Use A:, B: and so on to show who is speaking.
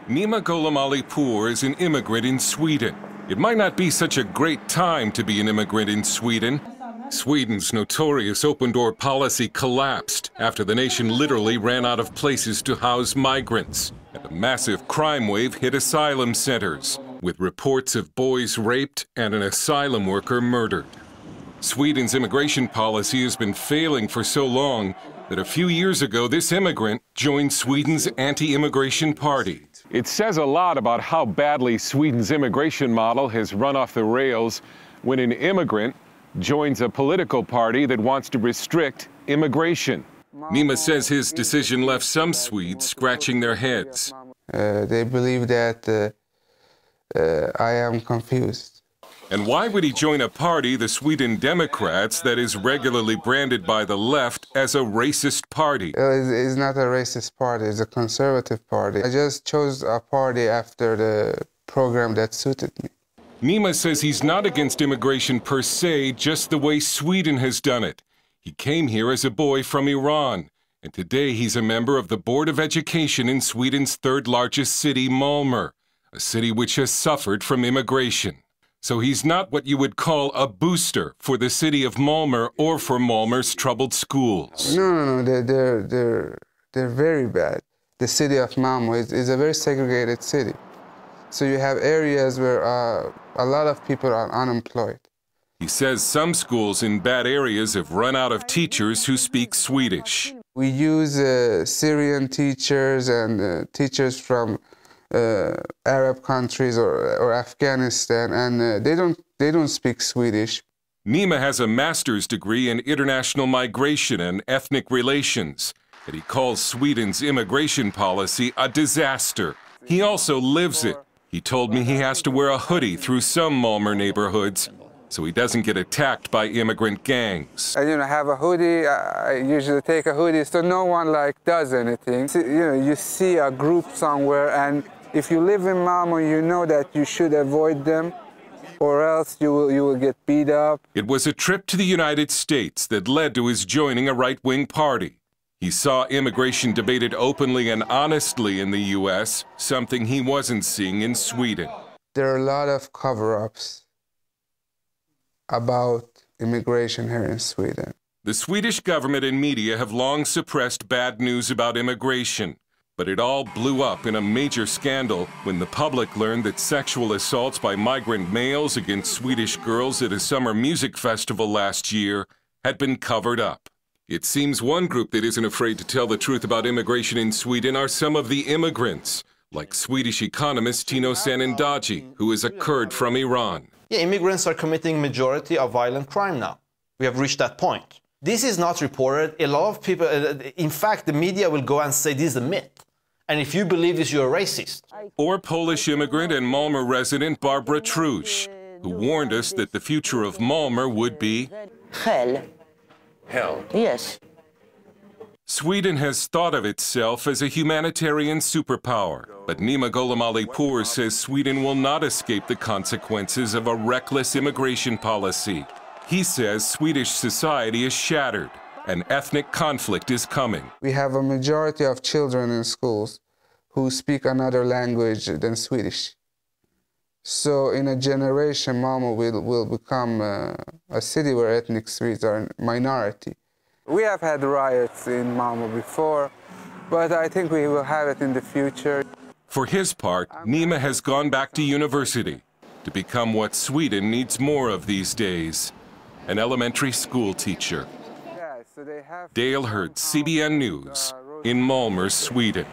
A: Nima Gulamalipur is an immigrant in Sweden. It might not be such a great time to be an immigrant in Sweden. Sweden's notorious open-door policy collapsed after the nation literally ran out of places to house migrants. And a massive crime wave hit asylum centers, with reports of boys raped and an asylum worker murdered. Sweden's immigration policy has been failing for so long that a few years ago this immigrant joined Sweden's anti-immigration party. It says a lot about how badly Sweden's immigration model has run off the rails when an immigrant joins a political party that wants to restrict immigration. Nima says his decision left some Swedes scratching their heads.
B: They believe that I am confused.
A: And why would he join a party, the Sweden Democrats, that is regularly branded by the left as a racist party?
B: It's not a racist party, it's a conservative party. I just chose a party after the program that suited me.
A: Nima says he's not against immigration per se, just the way Sweden has done it. He came here as a boy from Iran, and today he's a member of the Board of Education in Sweden's third largest city, Malmö, a city which has suffered from immigration. So he's not what you would call a booster for the city of Malmö or for Malmö's troubled schools.
B: No, they're very bad. The city of Malmö is a very segregated city. So you have areas where a lot of people are unemployed.
A: He says some schools in bad areas have run out of teachers who speak Swedish.
B: We use Syrian teachers and teachers from Arab countries or Afghanistan, and they don't speak Swedish.
A: Nima has a master's degree in international migration and ethnic relations, and he calls Sweden's immigration policy a disaster. He also lives it. He told me he has to wear a hoodie through some Malmö neighborhoods so he doesn't get attacked by immigrant gangs.
B: I have a hoodie. I usually take a hoodie so no one does anything. So, you see a group somewhere, and if you live in Malmö, you know that you should avoid them, or else you will get beat up.
A: It was a trip to the United States that led to his joining a right-wing party. He saw immigration debated openly and honestly in the U.S., something he wasn't seeing in Sweden.
B: There are a lot of cover-ups about immigration here in Sweden.
A: The Swedish government and media have long suppressed bad news about immigration. But it all blew up in a major scandal when the public learned that sexual assaults by migrant males against Swedish girls at a summer music festival last year had been covered up. It seems one group that isn't afraid to tell the truth about immigration in Sweden are some of the immigrants, like Swedish economist Tino Sanandaji, who is a Kurd from Iran.
C: Yeah, immigrants are committing majority of violent crime now. We have reached that point. This is not reported. A lot of people, in fact, the media will go and say this is a myth. And if you believe this, you're a racist.
A: Or Polish immigrant and Malmö resident Barbara Trusz, who warned us that the future of Malmö would be
D: hell.
A: Hell?
D: Yes.
A: Sweden has thought of itself as a humanitarian superpower, but Nima Gulamalipur says Sweden will not escape the consequences of a reckless immigration policy. He says Swedish society is shattered, and ethnic conflict is coming.
B: We have a majority of children in schools who speak another language than Swedish. So in a generation, Malmö will become a city where ethnic Swedes are a minority. We have had riots in Malmö before, but I think we will have it in the future.
A: For his part, Nima has gone back to university to become what Sweden needs more of these days, an elementary school teacher. Dale Hurd, CBN News, in Malmö, Sweden.